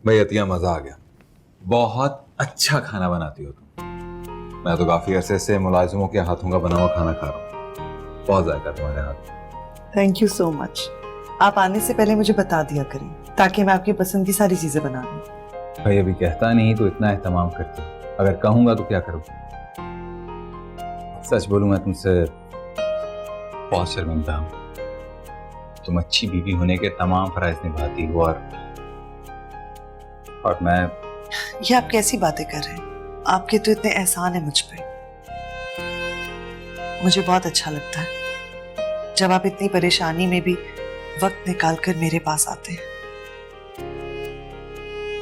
भाई अतिया, मजा आ गया। बहुत अच्छा खाना बनाती हो तुम। मैं तो काफी अरसे से मुलाजिमों के हाथों का बना हुआ खाना खा रहा हूँ। बहुत जायका तुम्हारे हाथ। Thank you so much. आप आने से पहले मुझे बता दिया करें ताकि मैं आपकी पसंद की सारी चीजें बना लूं। भाई अभी कहता नहीं तो इतना एहतमाम करती। अगर कहूंगा तो क्या करूँ? सच बोलूं, मैं तुमसे बहुत शर्मिंदा हूँ। तुम अच्छी बीवी होने के तमाम फराइज निभाती हो और मैं। ये आप कैसी बातें कर रहे हैं? आपके तो इतने एहसान है मुझ पे। मुझे बहुत अच्छा लगता है जब आप इतनी परेशानी में भी वक्त निकाल कर मेरे पास आते हैं।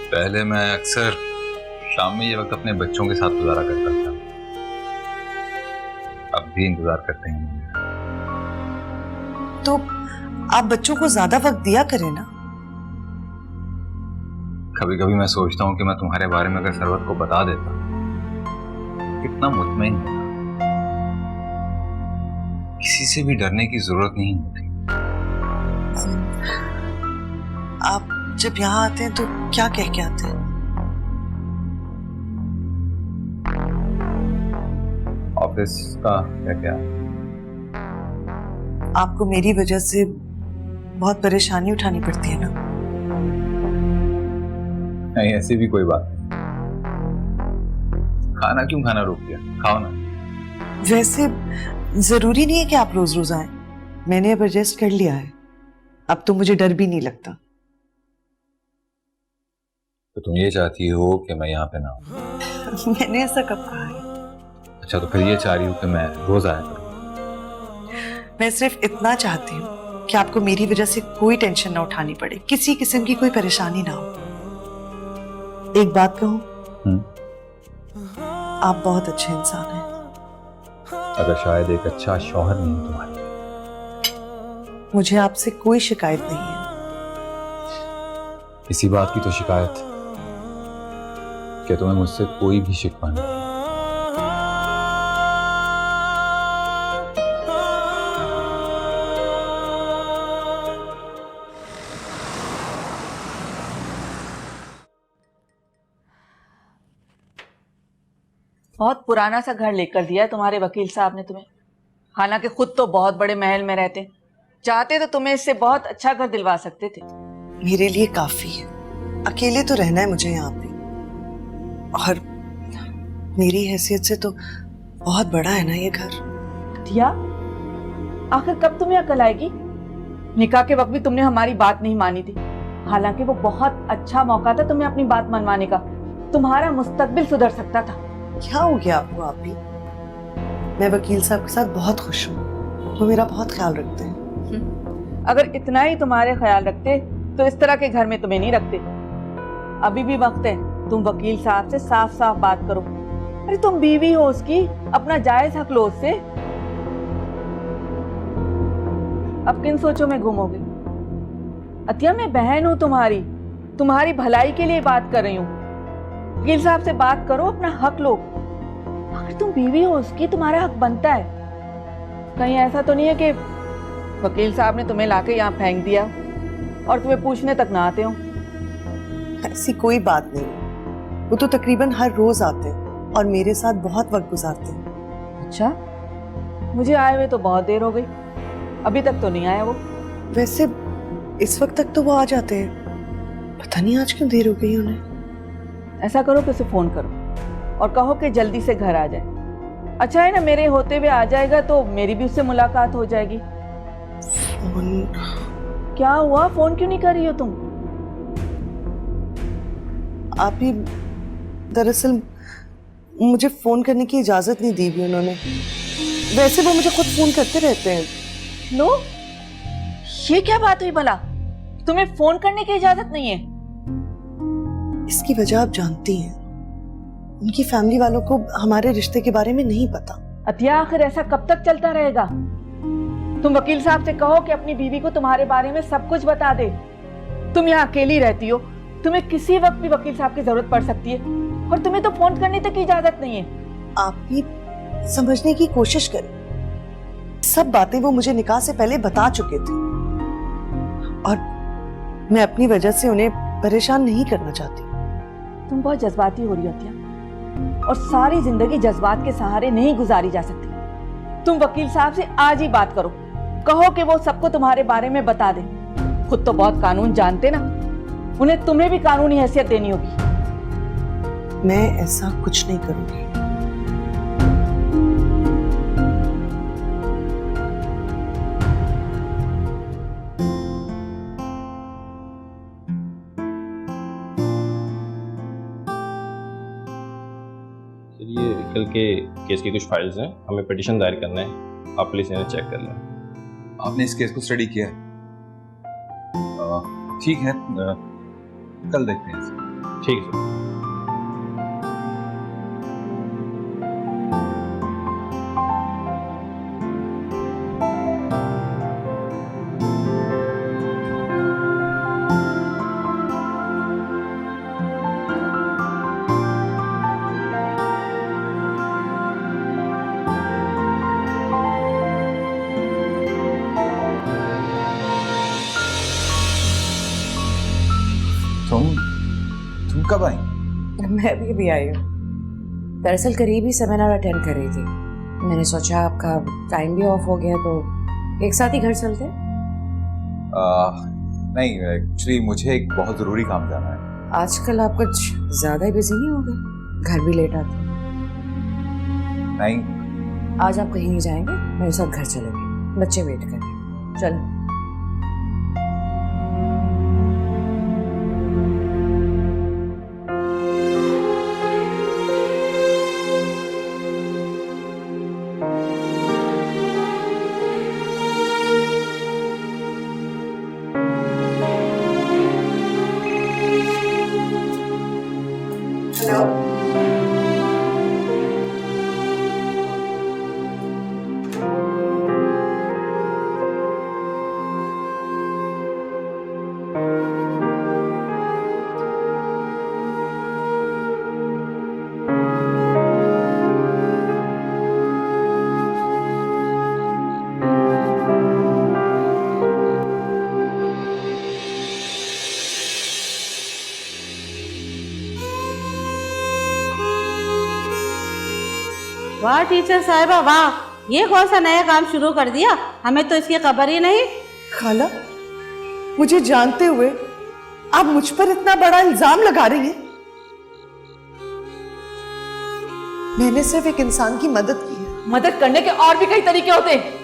पहले मैं अक्सर शाम में ये वक्त अपने बच्चों के साथ गुजारा करता था। अब भी इंतजार करते हैं। तो आप बच्चों को ज्यादा वक्त दिया करें ना। कभी कभी मैं सोचता हूँ कि मैं तुम्हारे बारे में अगर सरवत को बता देता, कितना मुतमईन होता। किसी से भी डरने की जरूरत नहीं होती। आप जब यहाँ आते हैं तो क्या कह के आते हैं? ऑफिस का क्या? आपको मेरी वजह से बहुत परेशानी उठानी पड़ती है ना। नहीं, ऐसी भी कोई बात नहीं। खाना क्यों खाना रोक दिया? खाओ ना। वैसे जरूरी नहीं है कि आप रोज रोज आए। मैंने अब एडजस्ट कर लिया है। अब तो मुझे डर भी नहीं लगता। तो तुम ये चाहती हो कि मैं यहाँ पे ना आऊं? मैंने ऐसा कब कहा है? अच्छा, तो फिर ये चाह रही हूँ कि मैं रोज आया करूं? मैं सिर्फ इतना चाहती हूँ कि आपको मेरी वजह से कोई टेंशन ना उठानी पड़े, किसी किस्म की कोई परेशानी ना हो। एक बात कहूं, आप बहुत अच्छे इंसान हैं। अगर शायद एक अच्छा शौहर नहीं हूं तुम्हारी। मुझे आपसे कोई शिकायत नहीं है। इसी बात की तो शिकायत कि तुम्हें मुझसे कोई भी शिकवा नहीं। बहुत पुराना सा घर लेकर दिया है तुम्हारे वकील साहब ने तुम्हें। हालांकि खुद तो बहुत बड़े महल में रहते, चाहते तो तुम्हें इससे बहुत अच्छा घर दिलवा सकते थे। मेरे लिए काफी है। अकेले तो रहना है मुझे यहाँ पे, और मेरी हैसियत से तो बहुत बड़ा है ना ये घर। दिया, आखिर कब तुम्हें अकल आएगी? निकाह के वक्त भी तुमने हमारी बात नहीं मानी थी। हालांकि वो बहुत अच्छा मौका था तुम्हें अपनी बात मनवाने का। तुम्हारा मुस्तकबिल सुधर सकता था। क्या हो गया आपको? आप भी? मैं वकील साहब के साथ बहुत खुश हूँ। वो मेरा बहुत ख्याल रखते हैं। अगर इतना ही तुम्हारे ख्याल रखते तो इस तरह के घर में तुम्हें नहीं रखते। अभी भी वक्त है, तुम वकील साहब से साफ साफ बात करो। अरे तुम बीवी हो उसकी, अपना जायज हक लो उससे। अब किन सोचों में घूमोगे? अतिया, मैं बहन हूं तुम्हारी भलाई के लिए बात कर रही हूँ। वकील साहब से बात करो, अपना हक लो। अगर तुम बीवी हो उसकी, तुम्हारा हक बनता है। कहीं ऐसा तो नहीं है कि वकील साहब ने तुम्हें लाके यहाँ फेंक दिया और तुम्हें पूछने तक ना आते हो? ऐसी कोई बात नहीं। वो तो तकरीबन हर रोज आते हैं और मेरे साथ बहुत वक्त गुजारते हैं। अच्छा, मुझे आए हुए तो बहुत देर हो गई, अभी तक तो नहीं आया वो। वैसे इस वक्त तक तो वो आ जाते हैं। पता नहीं आज क्यों देर हो गई उन्हें। ऐसा करो कि उसे फोन करो और कहो कि जल्दी से घर आ जाए। अच्छा है ना, मेरे होते हुए आ जाएगा तो मेरी भी उससे मुलाकात हो जाएगी। फोन? क्या हुआ, फोन क्यों नहीं कर रही हो तुम? आप ही दरअसल मुझे फोन करने की इजाजत नहीं दी हुई उन्होंने। वैसे वो मुझे खुद फोन करते रहते हैं। नो, ये क्या बात हुई भला? तुम्हें फोन करने की इजाजत नहीं है? इसकी वजह आप जानती हैं। उनकी फैमिली वालों को हमारे रिश्ते के बारे में नहीं पता। अतिया, आखिर ऐसा कब तक चलता रहेगा? तुम वकील साहब से कहो कि अपनी बीवी को तुम्हारे बारे में सब कुछ बता दे। तुम यहाँ अकेली रहती हो, तुम्हें किसी वक्त भी वकील साहब की जरूरत पड़ सकती है, और तुम्हें तो फोन करने तक की इजाजत नहीं है। आप भी समझने की कोशिश करें। सब बातें वो मुझे निकाह से पहले बता चुके थे और मैं अपनी वजह से उन्हें परेशान नहीं करना चाहती। तुम बहुत जज्बाती हो रही हो अतिया, और सारी जिंदगी जज्बात के सहारे नहीं गुजारी जा सकती। तुम वकील साहब से आज ही बात करो, कहो कि वो सबको तुम्हारे बारे में बता दे। खुद तो बहुत कानून जानते ना, उन्हें तुम्हें भी कानूनी हैसियत देनी होगी। मैं ऐसा कुछ नहीं करूंगी। ये कल के केस की कुछ फाइल्स हैं, हमें पिटीशन दायर करना है, आप प्लीज इन्हें चेक कर लें। आपने इस केस को स्टडी किया है? ठीक है, कल देखते हैं इसे। ठीक है सर। तुम कब आई? मैं भी अभी आई हूँ। दरअसल करीब ही सेमिनार अटेंड कर रही थी। मैंने सोचा आपका टाइम भी ऑफ हो गया तो एक साथ ही घर चलते। नहीं, एक्चुअली मुझे एक बहुत ज़रूरी काम जाना है। आजकल आप कुछ ज़्यादा ही बिजी नहीं हो गए? घर भी लेट आते। नहीं, आज आप कहीं नहीं जाएंगे, मेरे साथ घर चलेंगे, बच्चे वेट कर रहे हैं। चलो। वाह टीचर साहिबा वाह, ये कौन सा नया काम शुरू कर दिया, हमें तो इसकी खबर ही नहीं। खाला, मुझे जानते हुए आप मुझ पर इतना बड़ा इल्जाम लगा रही हैं। मैंने सिर्फ एक इंसान की मदद की है। मदद करने के और भी कई तरीके होते हैं।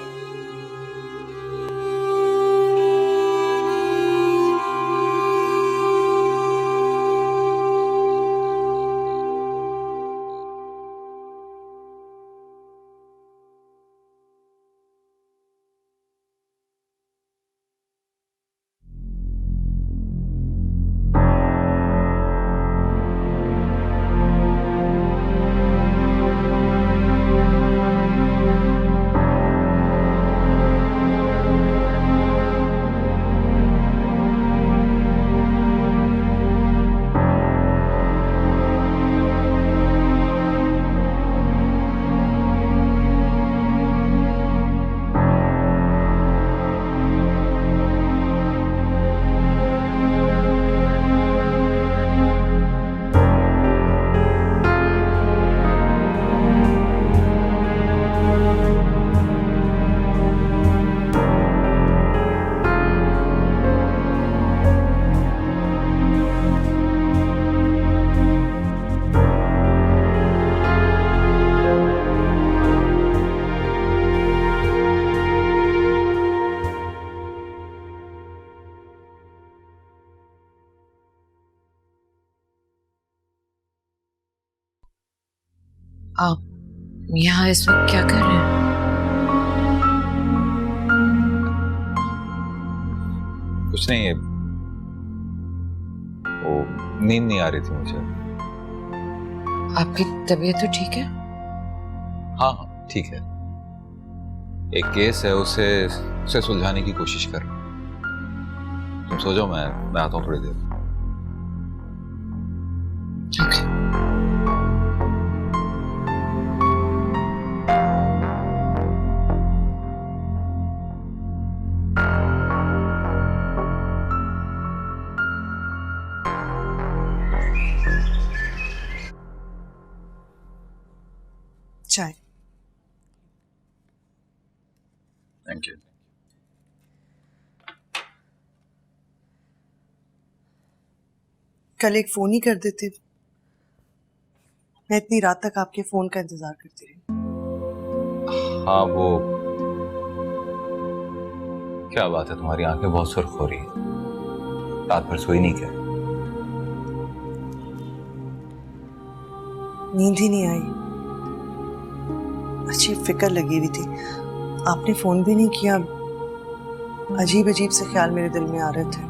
आप यहाँ इस वक्त क्या कर रहे हैं? कुछ नहीं है, वो नींद नहीं आ रही थी मुझे। आपकी तबीयत तो ठीक है? हाँ हाँ ठीक है, एक केस है, उसे सुलझाने की कोशिश कर रहा हूँ। तुम सो जाओ, मैं आता हूँ थोड़ी देर। ओके। Thank you. कल एक फोन ही कर देते, मैं इतनी रात तक आपके फोन का इंतजार करती रही। हाँ वो क्या बात है, तुम्हारी आंखें बहुत सुर्ख हो रही हैं, रात भर सोई नहीं क्या? नींद ही नहीं आई, अच्छी फिक्र लगी हुई थी। आपने फोन भी नहीं किया, अजीब अजीब से ख्याल मेरे दिल में आ रहे थे।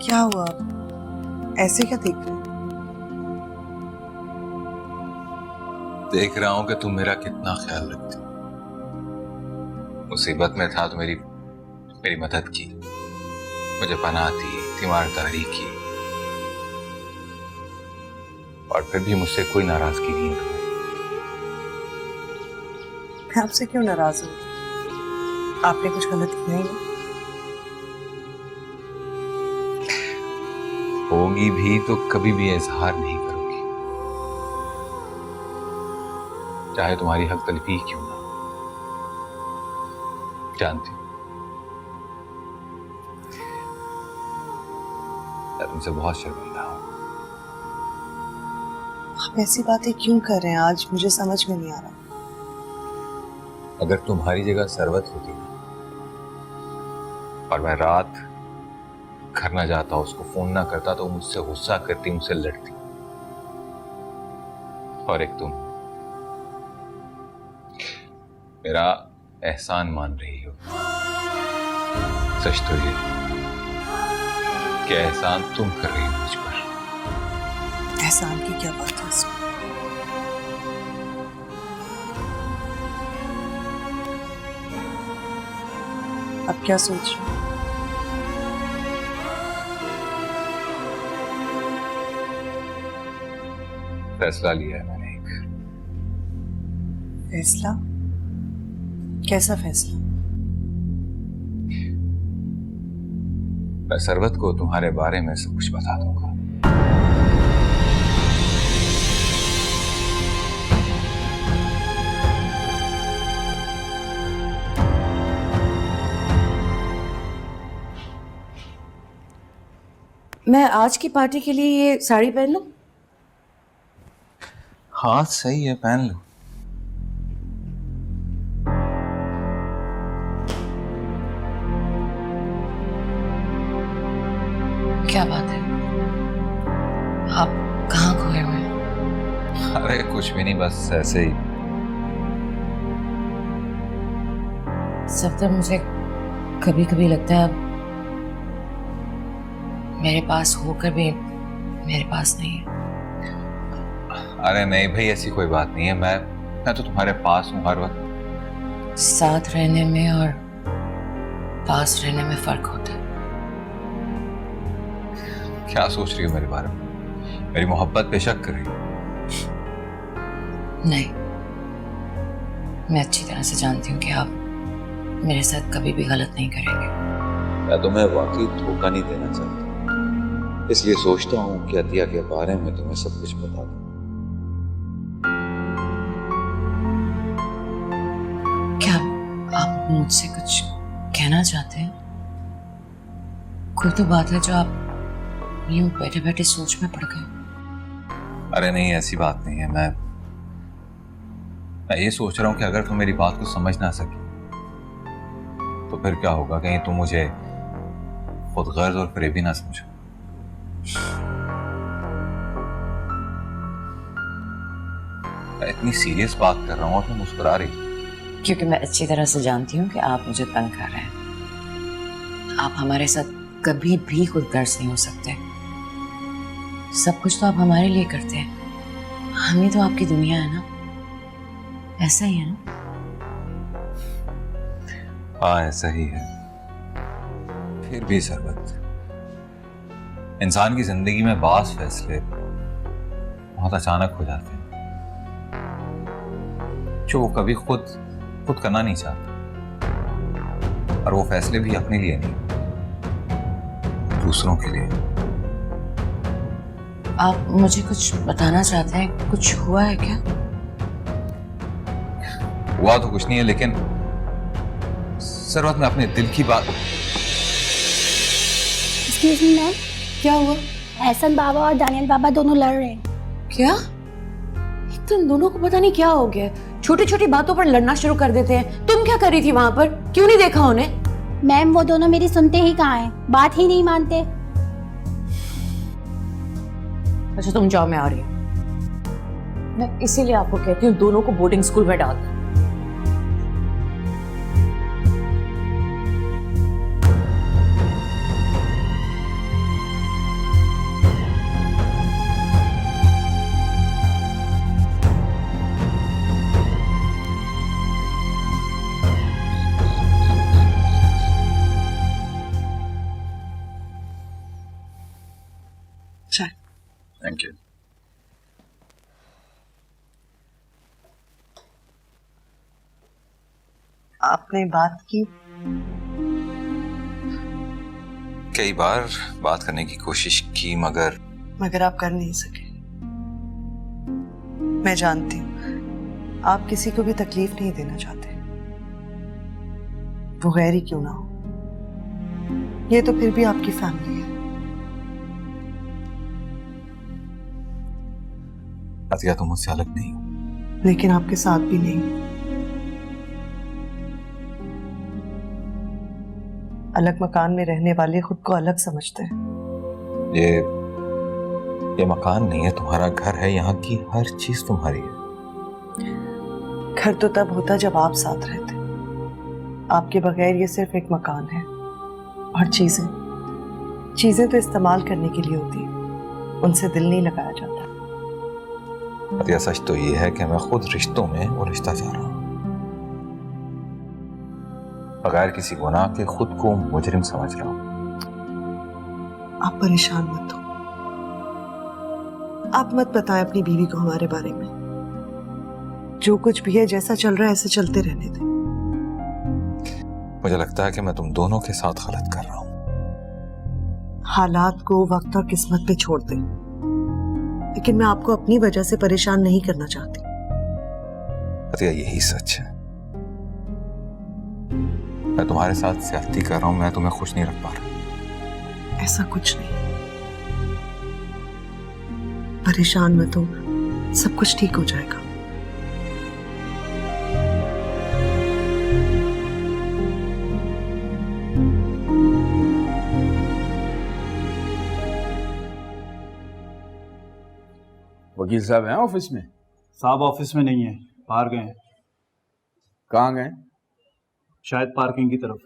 क्या हुआ, ऐसे क्या देख रहे हैं? देख रहा हूं कि तुम मेरा कितना ख्याल रखती हो। मुसीबत में था तो मेरी मदद की, मुझे पनाह दी, तीमारदारी की, और फिर भी मुझसे कोई नाराजगी नहीं हुई। मैं आपसे क्यों नाराज हूँ? आपने कुछ गलत किया ही नहीं। होगी भी तो कभी भी इजहार नहीं करोगी, चाहे तुम्हारी हक तलफी क्यों ना। जानती हूं मैं तुमसे बहुत शर्मिंदा हूं। आप ऐसी बातें क्यों कर रहे हैं? आज मुझे समझ में नहीं आ रहा। अगर तुम्हारी जगह सरवत होती ना, और मैं रात घर ना जाता, उसको फोन ना करता, तो मुझसे गुस्सा करती, मुझसे लड़ती। और एक तुम मेरा एहसान मान रही हो। सच तो ये कि एहसान तुम कर रही हो मुझ पर। एहसान की क्या बात है इसमें? अब क्या सोच रहे हो? फैसला लिया है मैंने एक। फैसला? कैसा फैसला? मैं सरवत को तुम्हारे बारे में सब कुछ बता दूंगा। मैं आज की पार्टी के लिए ये साड़ी पहन लूं? हाँ सही है, पहन लो। क्या बात है, आप कहाँ खोए हुए हैं? अरे कुछ भी नहीं, बस ऐसे ही। सफदर, मुझे कभी कभी लगता है आप मेरे पास होकर भी मेरे पास नहीं है। अरे नहीं भाई, ऐसी कोई बात नहीं है। मैं तो तुम्हारे पास हूँ हर वक्त। साथ रहने में और पास रहने में फर्क होता है। क्या सोच रही हो मेरे बारे में? मेरी मोहब्बत पे शक कर रही हो? नहीं, मैं अच्छी तरह से जानती हूँ कि आप मेरे साथ कभी भी गलत नहीं करेंगे। मैं तुम्हें वाकई धोखा नहीं देना चाहता, इसलिए सोचता हूँ कि अतिया के बारे में तुम्हें सब कुछ बता दूं। क्या आप मुझसे कुछ कहना चाहते हैं? कोई तो बात है जो आप यूं बैठे बैठे सोच में पड़ गए। अरे नहीं, ऐसी बात नहीं है। मैं ये सोच रहा हूँ कि अगर तुम मेरी बात को समझ ना सकी तो फिर क्या होगा, कहीं तुम मुझे खुदगर्ज और फरेबी ना समझो। मैं इतनी सीरियस बात कर रहा हूँ और तुम मुस्कुरा रही हो। क्योंकि मैं अच्छी तरह से जानती हूँ कि आप मुझे तंग कर रहे हैं। आप हमारे साथ कभी भी खुदगर्ज नहीं हो सकते। सब कुछ तो आप हमारे लिए करते हैं, हम ही तो आपकी दुनिया है ना। ऐसा ही है ना? हाँ ऐसा ही है। फिर भी सरवत, इंसान की जिंदगी में बास फैसले बहुत अचानक हो जाते हैं जो वो कभी खुद करना नहीं चाहता, और वो फैसले भी अपने लिए नहीं, दूसरों के लिए। आप मुझे कुछ बताना चाहते हैं? कुछ हुआ है क्या? हुआ तो कुछ नहीं है, लेकिन सरवत मैं अपने दिल की बात। एक्सक्यूज मी मैम, क्या हुआ? एहसन बाबा और दानियल बाबा दोनों लड़ रहे हैं। क्या? एक तो इन दोनों को पता नहीं क्या हो गया, छोटी छोटी बातों पर लड़ना शुरू कर देते हैं। तुम क्या कर रही थी वहां पर? क्यों नहीं देखा उन्हें? मैम वो दोनों मेरी सुनते ही कहाँ हैं, बात ही नहीं मानते। अच्छा तुम जाओ, मैं आ रही हूँ। मैं इसीलिए आपको कहती हूँ दोनों को बोर्डिंग स्कूल में डाल दो। चाय। Thank you. आपने बात की? कई बार बात करने की कोशिश की, मगर आप कर नहीं सके। मैं जानती हूँ आप किसी को भी तकलीफ नहीं देना चाहते, वो गैर ही क्यों ना हो। ये तो फिर भी आपकी फैमिली है। अतिया तुम मुझसे अलग नहीं हो, लेकिन आपके साथ भी नहीं। अलग मकान में रहने वाले खुद को अलग समझते हैं। ये मकान नहीं है, तुम्हारा घर है। यहाँ की हर चीज तुम्हारी है। घर तो तब होता जब आप साथ रहते। आपके बगैर ये सिर्फ एक मकान है, और चीजें तो इस्तेमाल करने के लिए होती, उनसे दिल नहीं लगाया जाता। अतिया सच तो ये है कि मैं खुद रिश्तों में उलझता जा रहा हूँ, बगैर किसी गुनाह के खुद को मुजरिम समझ रहा हूँ। आप परेशान मत हो। आप मत बताएं अपनी बीवी को हमारे बारे में। जो कुछ भी है, जैसा चल रहा है ऐसे चलते रहने दें। मुझे लगता है कि मैं तुम दोनों के साथ गलत कर रहा हूँ। हालात को वक्त और किस्मत पे छोड़ दें, लेकिन मैं आपको अपनी वजह से परेशान नहीं करना चाहती। अतिया यही सच है। मैं तुम्हारे साथ ज्यादती कर रहा हूँ, मैं तुम्हें खुश नहीं रख पा रहा। ऐसा कुछ नहीं, परेशान मत हो, सब कुछ ठीक हो जाएगा। वकील साहब हैं ऑफिस में? साहब ऑफिस में नहीं है, बाहर गए हैं। कहाँ गए? शायद पार्किंग की तरफ।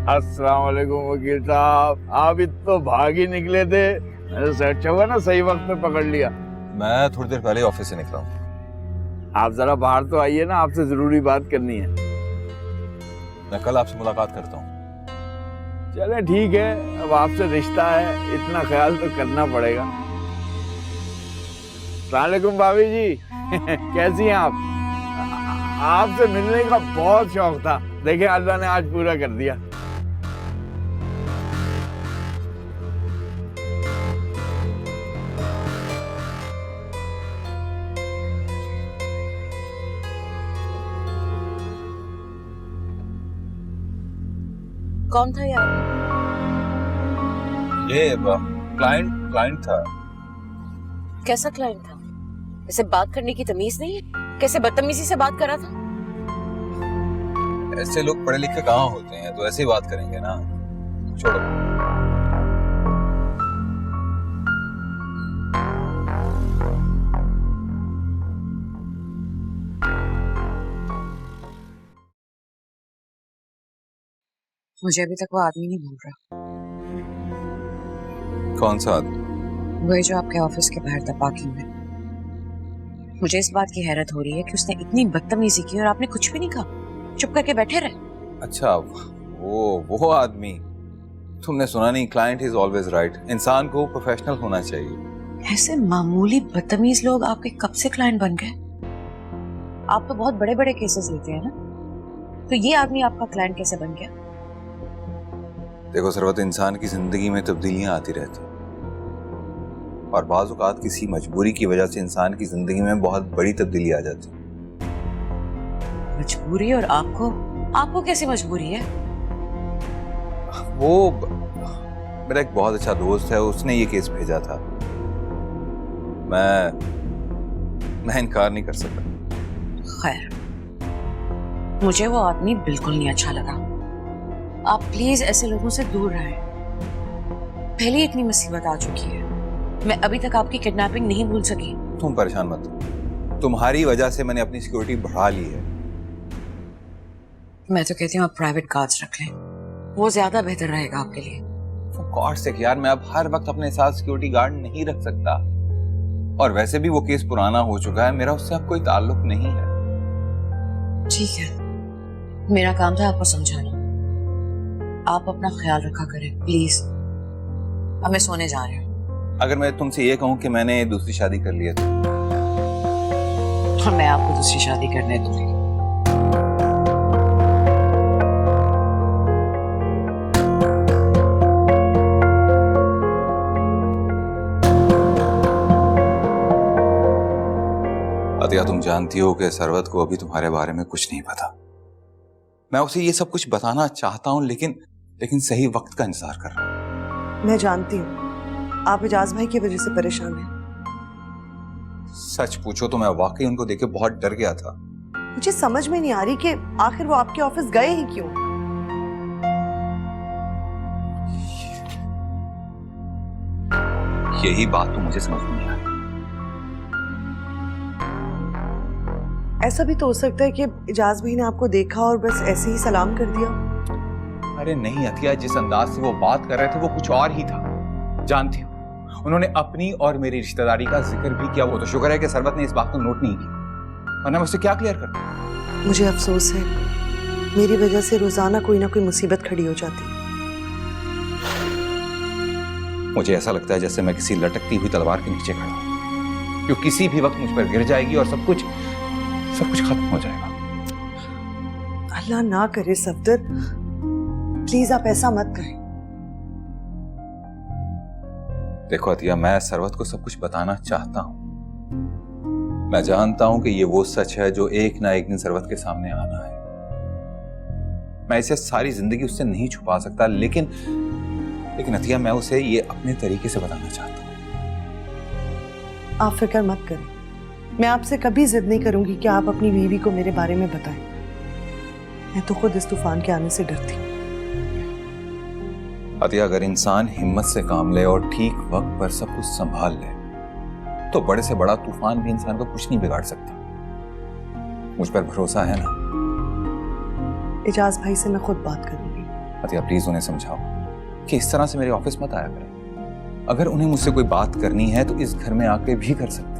अस्सलाम वालेकुम वकील साहब, आप तो भाग ही निकले थे। मैंने अच्छा हुआ ना सही वक्त में पकड़ लिया। मैं थोड़ी देर पहले ऑफिस से निकला हूँ। आप जरा बाहर तो आइए ना, आपसे जरूरी बात करनी है। मैं कल आपसे मुलाकात करता हूँ। चले ठीक है, अब आपसे रिश्ता है, इतना ख्याल तो करना पड़ेगा। अस्सलाम वालेकुम भाभी जी। कैसी हैं आप? आपसे मिलने का बहुत शौक था, देखिए अल्लाह ने आज पूरा कर दिया। कौन था यार? ये क्लाइंट था। कैसा क्लाइंट था? इसे बात करने की तमीज नहीं है? कैसे बदतमीजी से बात कर रहा था? ऐसे लोग पढ़े लिखे कहाँ होते हैं, तो ऐसे ही बात करेंगे ना। छोड़ो। मुझे अभी तक वो आदमी नहीं भूल रहा। कौन सा आदमी? वही जो आपके ऑफिस के बाहर था, पार्किंग में। मुझे इस बात की हैरत हो रही है कि उसने इतनी बदतमीजी की और आपने कुछ भी नहीं कहा, चुप करके बैठे रहे। अच्छा, वो आदमी। तुमने सुना नहीं, क्लाइंट इज ऑलवेज राइट। इंसान को प्रोफेशनल होना चाहिए। ऐसे मामूली बदतमीज लोग आपके कब से क्लाइंट बन गए? आप तो बहुत बड़े बड़े केसेस लेते हैं ना, तो ये आदमी आपका क्लाइंट कैसे बन गया? देखो सरवत, इंसान की जिंदगी में तब्दीलियां आती रहती हैं और बाज़ औक़ात किसी मजबूरी की वजह से इंसान की जिंदगी में बहुत बड़ी तब्दीली आ जाती है। मजबूरी? और आपको कैसी मजबूरी है? वो मेरा एक बहुत अच्छा दोस्त है, उसने ये केस भेजा था। मैं इनकार नहीं कर सकता। खैर, मुझे वो आदमी बिल्कुल नहीं अच्छा लगा। आप प्लीज ऐसे लोगों से दूर रहें। पहले इतनी मुसीबत आ चुकी है, मैं अभी तक आपकी किडनैपिंग नहीं भूल सकी। तुम परेशान मत हो, तुम्हारी वजह से मैंने अपनी सिक्योरिटी बढ़ा ली है। मैं तो कहती हूँ आप प्राइवेट कार्ड्स रख लें, वो ज्यादा बेहतर रहेगा आपके लिए। गॉड से यार, मैं अब हर वक्त अपने साथ सिक्योरिटी गार्ड नहीं रख सकता, और वैसे भी वो केस पुराना हो चुका है, मेरा उससे अब कोई ताल्लुक नहीं है। ठीक है, मेरा काम था आपको समझाना। आप अपना ख्याल रखा करें प्लीज। अब मैं सोने जा रही हूँ। अगर मैं तुमसे ये कहूँ कि मैंने दूसरी शादी कर ली है तो मैं आपको दूसरी शादी करने दूंगी। अतिया, तुम जानती हो कि सरवत को अभी तुम्हारे बारे में कुछ नहीं पता। मैं उसे ये सब कुछ बताना चाहता हूँ, लेकिन सही वक्त का इंतजार कर रहा हूँ। मैं जानती हूँ आप इजाज भाई की वजह से परेशान हैं। सच पूछो तो मैं वाकई उनको देख के बहुत डर गया था। मुझे समझ में नहीं आ रही कि आखिर वो आपके ऑफिस गए ही क्यों। यही बात तो मुझे समझ में नहीं आई। ऐसा भी तो हो सकता है कि इजाज भाई ने आपको देखा और बस ऐसे ही सलाम कर दिया। अरे नहीं अतिया, जिस अंदाज से वो बात कर रहे थे वो कुछ और ही था। जानती हो, उन्होंने अपनी और मेरी रिश्तेदारी का जिक्र भी किया। वो तो शुक्र है कि सरवत ने इस बात को नोट नहीं किया, वरना मैं उससे क्या क्लियर करता। मुझे अफसोस है, मेरी वजह से रोजाना कोई ना कोई मुसीबत खड़ी हो जाती। मुझे ऐसा लगता है जैसे मैं किसी लटकती हुई तलवार के नीचे खड़ा हूं, जो किसी भी वक्त मुझ पर गिर जाएगी और सब कुछ खत्म हो जाएगा। अल्लाह ना करे सफदर, प्लीज आप ऐसा मत करें। देखो अतिया, मैं सरवत को सब कुछ बताना चाहता हूं। मैं जानता हूं कि ये वो सच है जो एक ना एक दिन सरवत के सामने आना है। मैं इसे सारी जिंदगी उससे नहीं छुपा सकता, लेकिन अतिया, मैं उसे ये अपने तरीके से बताना चाहता हूं। आप फिक्र मत करें, मैं आपसे कभी जिद नहीं करूंगी कि आप अपनी बीवी को मेरे बारे में बताएं। मैं तो खुद इस तूफान के आने से डरती हूँ। अतिया, अगर इंसान हिम्मत से काम ले और ठीक वक्त पर सब कुछ संभाल ले, तो बड़े से बड़ा तूफान भी इंसान को कुछ नहीं बिगाड़ सकता। मुझ पर भरोसा है ना? इजाज भाई से मैं खुद बात करूंगी। अतिया प्लीज उन्हें समझाओ कि इस तरह से मेरे ऑफिस मत आया करें। अगर उन्हें मुझसे कोई बात करनी है तो इस घर में आके भी कर सकते हैं।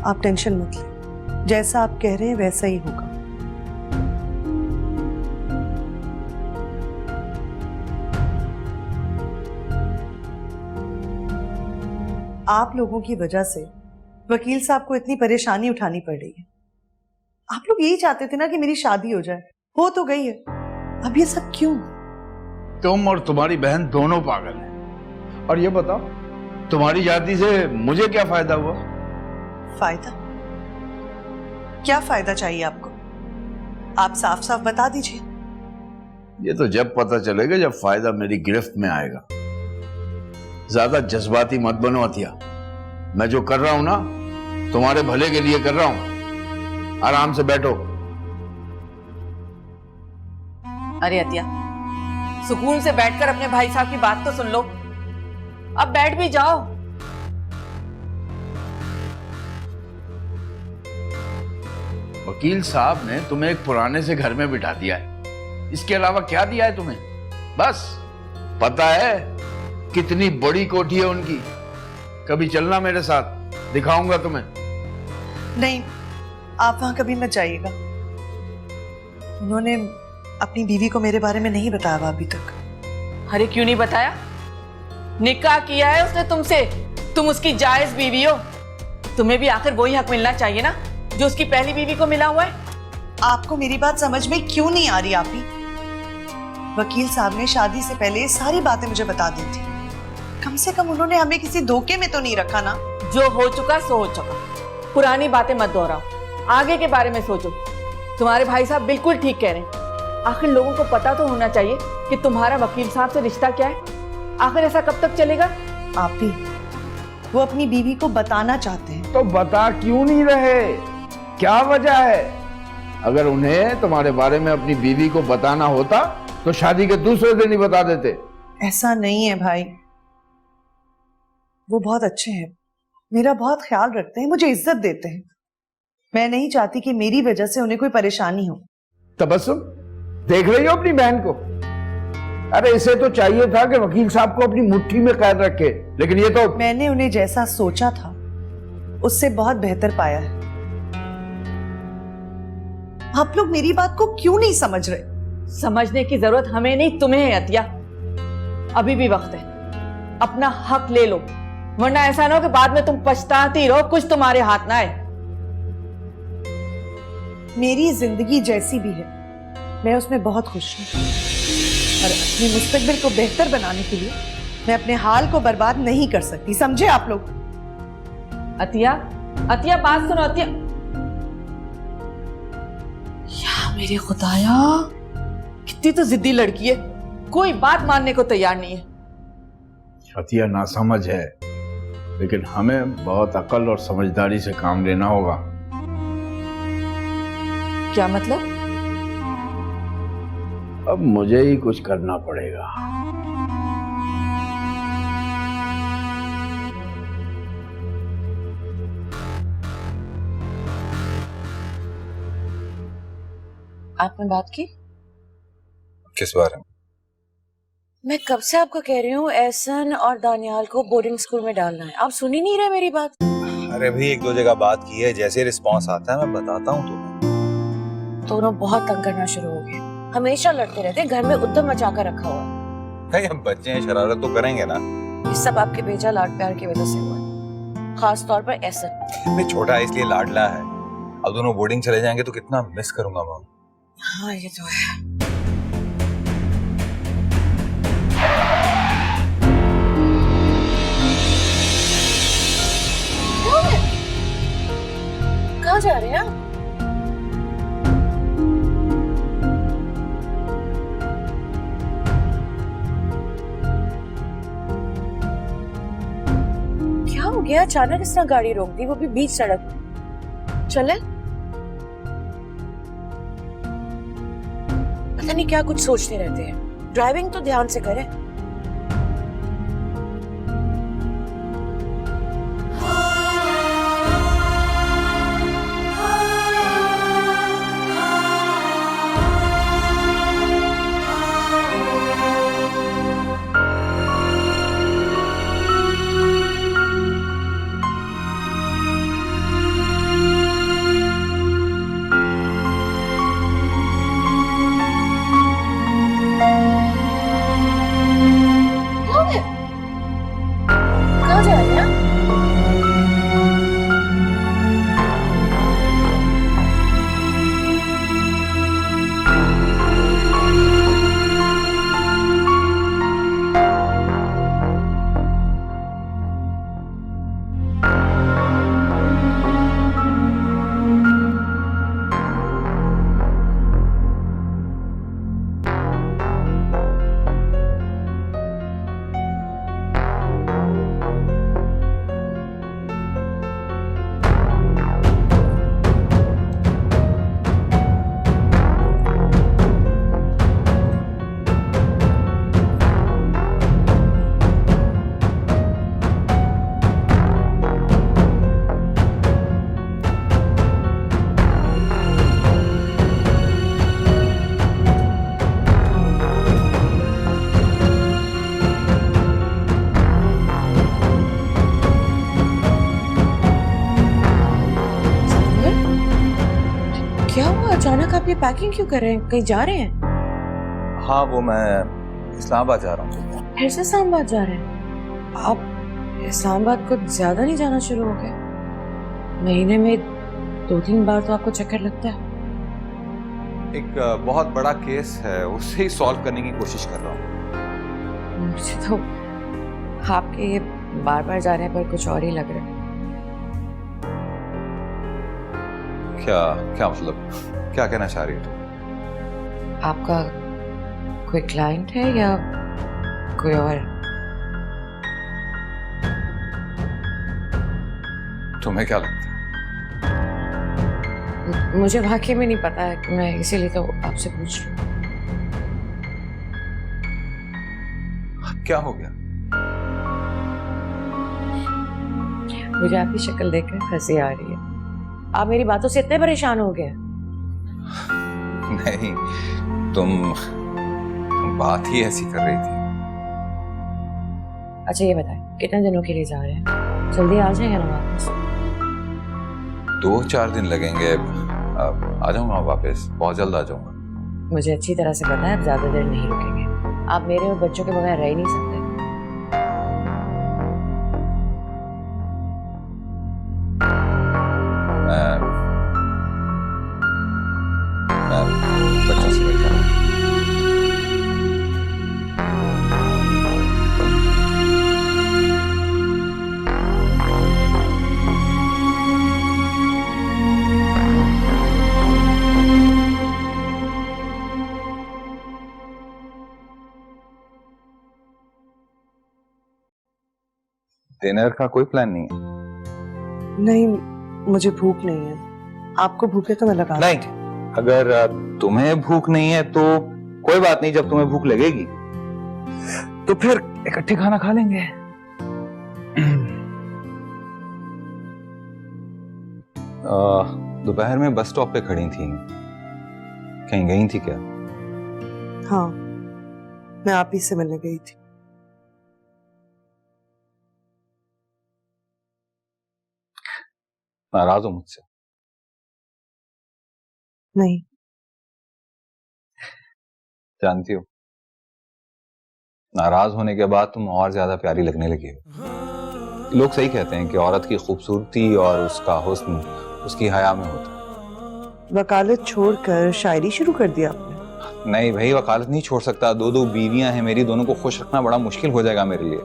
आप टेंशन मत लें, जैसा आप कह रहे हैं वैसा ही होगा। आप लोगों की वजह से वकील साहब को इतनी परेशानी उठानी पड़ रही है। आप लोग यही चाहते थे ना कि मेरी शादी हो जाए, हो तो गई है, अब ये सब क्यों? तुम और तुम्हारी बहन दोनों पागल हैं। और ये बताओ, तुम्हारी शादी से मुझे क्या फायदा हुआ? फायदा? क्या फायदा चाहिए आपको? आप साफ साफ बता दीजिए। ये तो जब पता चलेगा जब फायदा मेरी गिरफ्त में आएगा। ज्यादा जज्बाती मत बनो अतिया। मैं जो कर रहा हूं ना, तुम्हारे भले के लिए कर रहा हूं। आराम से बैठो। अरे अतिया, सुकून से बैठकर अपने भाई साहब की बात तो सुन लो। अब बैठ भी जाओ। वकील साहब ने तुम्हें एक पुराने से घर में बिठा दिया है, इसके अलावा क्या दिया है तुम्हें? बस पता है कितनी बड़ी कोठी है उनकी। कभी चलना मेरे साथ, दिखाऊंगा तुम्हें। नहीं, आप वहां कभी मत जाइएगा। उन्होंने अपनी बीवी को मेरे बारे में नहीं बताया अभी तक। अरे क्यों नहीं बताया? निकाह किया है उसने तुमसे, तुम उसकी जायज बीवी हो। तुम्हें भी आखिर वही हक मिलना चाहिए ना जो उसकी पहली बीवी को मिला हुआ है। आपको मेरी बात समझ में क्यों नहीं आ रही? आप ही वकील साहब ने शादी से पहले ये सारी बातें मुझे बता दी थी। कम से कम उन्होंने हमें किसी धोखे में तो नहीं रखा ना। जो हो चुका सो हो चुका, पुरानी बातें मत दोहराओ, आगे के बारे में सोचो। तुम्हारे भाई साहब बिल्कुल ठीक कह रहे हैं। आखिर लोगों को पता तो होना चाहिए कि तुम्हारा वकील साहब से रिश्ता क्या है। आखिर ऐसा कब तक चलेगा? आप ही, वो अपनी बीवी को बताना चाहते हैं। तो बता क्यों नहीं रहे? क्या वजह है? अगर उन्हें तुम्हारे बारे में अपनी बीवी को बताना होता तो शादी के दूसरे दिन ही बता देते। ऐसा नहीं है भाई, वो बहुत अच्छे हैं, मेरा बहुत ख्याल रखते हैं, मुझे इज्जत देते हैं। मैं नहीं चाहती कि मेरी वजह से उन्हें कोई परेशानी हो। तबस्सुम, देख रही हो अपनी बहन को? अरे इसे तो चाहिए था कि वकील साहब को अपनी मुट्ठी में कैद रखे, लेकिन ये तो। मैंने उन्हें जैसा सोचा था उससे बहुत बेहतर पाया है। आप लोग मेरी बात को क्यों नहीं समझ रहे? समझने की जरूरत हमें नहीं, तुम्हें है अतिया। अभी भी वक्त है, अपना हक ले लो, वरना ऐसा ना हो कि बाद में तुम पछताती रहो, कुछ तुम्हारे हाथ ना आए। मेरी जिंदगी जैसी भी है, मैं उसमें बहुत खुश हूं, और अपने मुस्तकबिल को बेहतर बनाने के लिए मैं अपने हाल को बर्बाद नहीं कर सकती, समझे आप लोग? अतिया, अतिया बात सुनो अतिया। या मेरे खुदाया, कितनी तो जिद्दी लड़की है, कोई बात मानने को तैयार नहीं है। अतिया नासमझ है, लेकिन हमें बहुत अक्ल और समझदारी से काम लेना होगा। क्या मतलब? अब मुझे ही कुछ करना पड़ेगा। आपने बात की? किस बारे में? मैं कब से आपको कह रही हूँ एहसन और दानियाल को बोर्डिंग स्कूल में डालना है, आप सुन ही नहीं रहे मेरी बात। अरे भाई, एक दो जगह बात की है, जैसे रिस्पांस आता है मैं बताता हूँ तुम्हें। दोनों बहुत तंग करना शुरू हो गए, हमेशा लड़ते रहते, घर में उद्दम मचा कर रखा हुआ है। भाई हम बच्चे हैं, शरारत तो करेंगे ना। ये सब आपके बेजा लाड प्यार की वजह से हुआ है, खास तौर पर एहसन। मैं छोटा है इसलिए लाडला है, अब दोनों बोर्डिंग चले जाएंगे तो कितना मिस करूंगा मैं। हाँ ये तो है। कहाँ जा रहे हैं आप? क्या हो गया? अचानक इस तरह गाड़ी रोक दी, वो भी बीच सड़क। चले? पता नहीं क्या कुछ सोचते रहते हैं, ड्राइविंग तो ध्यान से करें। कहाँ जा रहे हैं? क्या हुआ अचानक? आप ये पैकिंग क्यों कर रहे हैं? कहीं जा रहे हैं? हाँ, वो मैं इस्लामाबाद जा रहा हूँ। फिर से इस्लामाबाद जा रहे हैं? आप इस्लामाबाद को ज्यादा नहीं जाना शुरू हो गए? महीने में 2-3 बार तो आपको चक्कर लगता है। एक बहुत बड़ा केस है, उसे ही सॉल्व करने की कोशिश कर रहा हूँ। मुझे तो आपके ये बार बार जाने पर कुछ और ही लग रहा है। क्या क्या मतलब, क्या कहना चाह रही हो तुम? आपका कोई क्लाइंट है या कोई और? तुम्हें क्या लगता है? मुझे वाकई में नहीं पता है, मैं इसीलिए तो आपसे पूछ रही हूँ। क्या हो गया? मुझे आपकी शक्ल देखकर हंसी आ रही है। आप मेरी बातों से इतने परेशान हो गए? नहीं, तुम बात ही ऐसी कर रही थी। अच्छा ये बताएं, कितने दिनों के लिए जा रहे हैं? जल्दी आ जाएंगे ना वापस? 2-4 दिन लगेंगे। अब आ जाऊंगा वापस, बहुत जल्द आ जाऊंगा। मुझे अच्छी तरह से पता है आप ज्यादा देर नहीं रुकेंगे। आप मेरे और बच्चों के बगैर रह ही नहीं सकते। मैं बच्चों से मिल कर डिनर का कोई प्लान नहीं है? नहीं, मुझे भूख नहीं है। आपको भूख है तो मैं लगा नहीं, अगर तुम्हें भूख नहीं है तो कोई बात नहीं, जब तुम्हें भूख लगेगी तो फिर इकट्ठे खाना खा लेंगे। दोपहर में बस स्टॉप पे खड़ी थी, कहीं गई थी क्या? हाँ, मैं आप ही से मिलने गई थी। नाराज हो मुझसे? नहीं। जानती हो, नाराज होने के बाद तुम और ज्यादा प्यारी लगने लगी हो। लोग सही कहते हैं कि औरत की खूबसूरती और उसका हुस्न उसकी हया में होता है। वकालत छोड़कर शायरी शुरू कर दिया आपने? नहीं भाई, वकालत नहीं छोड़ सकता। 2 बीवियां हैं मेरी, दोनों को खुश रखना बड़ा मुश्किल हो जाएगा मेरे लिए।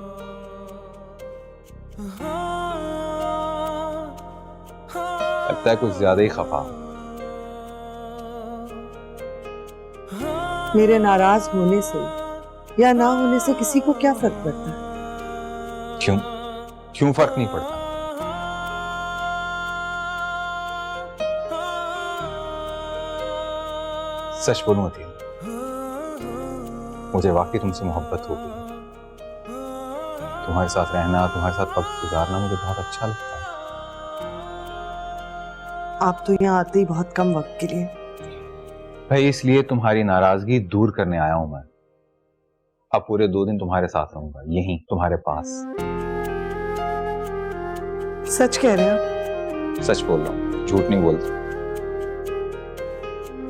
लगता है कुछ ज्यादा ही खफा हूं। मेरे नाराज होने से या ना होने से किसी को क्या फर्क पड़ता है? क्यों फर्क नहीं पड़ता? सच बोलूं अतीम, मुझे वाकई तुमसे मोहब्बत हो गई। तुम्हारे साथ रहना, तुम्हारे साथ वक्त गुजारना मुझे बहुत अच्छा लगता है। आप तो यहाँ आते ही बहुत कम वक्त के लिए। भाई इसलिए तुम्हारी नाराजगी दूर करने आया हूं मैं। अब पूरे 2 दिन तुम्हारे साथ रहूंगा, यहीं तुम्हारे पास। सच कह रहे हैं? सच बोल रहा हूं, झूठ नहीं बोलता।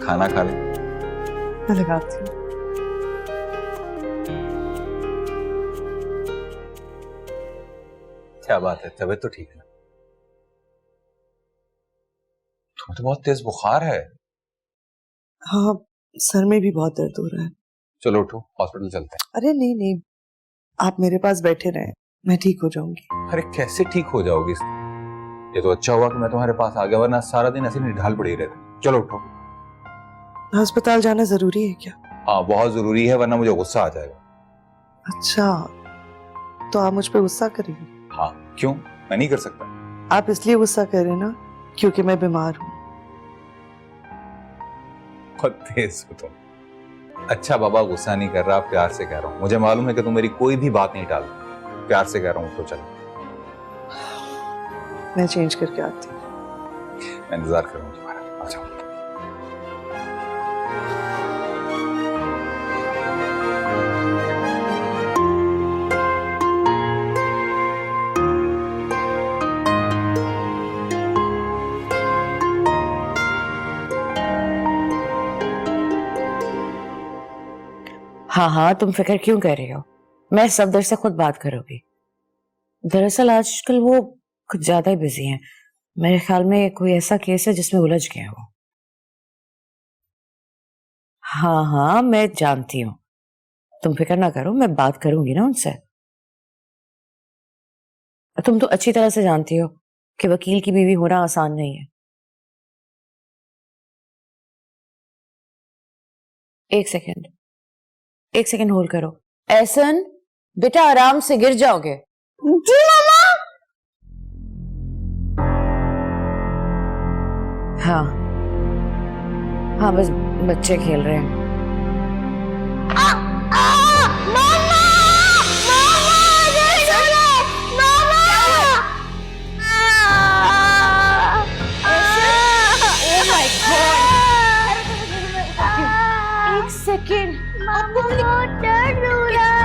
खाना खा ले। मैं लगाती हूँ। क्या बात है, तबीयत तो ठीक है? तुम्हें तो बहुत तेज बुखार है। हाँ, सर में भी बहुत दर्द हो रहा है। चलो उठो, हॉस्पिटल चलते हैं। अरे नहीं नहीं, आप मेरे पास बैठे रहें, मैं ठीक हो जाऊंगी। अरे कैसे ठीक हो जाओगी? ये तो अच्छा हुआ कि मैं तुम्हारे पास आ गया, वरना सारा दिन ऐसे निढाल पड़ी रहती। चलो उठो। अस्पताल जाना जरूरी है क्या? हाँ बहुत जरूरी है, वरना मुझे गुस्सा आ जाएगा। अच्छा, तो आप मुझ पे गुस्सा करेंगे? हाँ, क्यों? मैं नहीं कर सकता। आप इसलिए गुस्सा कर रहे हैं ना क्योंकि मैं बीमार हूँ। बहुत तेज हो तुम। अच्छा बाबा, गुस्सा नहीं कर रहा, प्यार से कह रहा हूँ। मुझे मालूम है कि तुम मेरी कोई भी बात नहीं टालती। प्यार से कह रहा हूँ, तो चलो। मैं चेंज करके आती हूँ। मैं इंतजार करूंगा तुम्हारा। आ जाओ। हाँ हाँ, तुम फिक्र क्यों कर रही हो? मैं सफदर से खुद बात करूंगी। दरअसल आजकल वो कुछ ज्यादा ही बिजी हैं। मेरे ख्याल में कोई ऐसा केस है जिसमें उलझ गए हैं वो। हाँ हाँ, मैं जानती हूँ। तुम फिक्र ना करो, मैं बात करूंगी ना उनसे। तुम तो अच्छी तरह से जानती हो कि वकील की बीवी होना आसान नहीं है। एक सेकंड होल्ड करो। एहसन, बेटा आराम से, गिर जाओगे। जी मामा। हाँ हाँ, बस बच्चे खेल रहे हैं।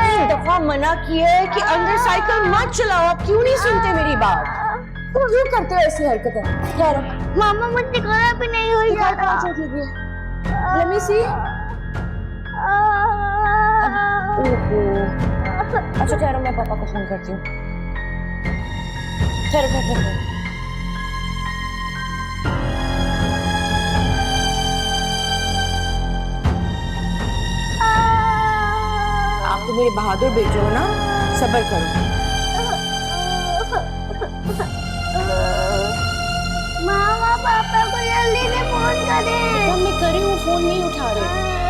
कितनी दफा मना किया है कि अंदर साइकिल मत चलाओ, आप क्यों नहीं सुनते मेरी बात? तुम क्यों करते हो ऐसी हरकतें? ठहरो। मामा मुझसे खाना भी नहीं हो जाता। Let me see. ओहो। अच्छा ठहरो, मैं पापा को फोन करती हूँ। ठहरो। आप तो मेरे बहादुर बेटे हो ना, सब्र करो। मामा पापा को जल्दी से फोन करें। मैं कर रही हूँ, फोन नहीं उठा रहे।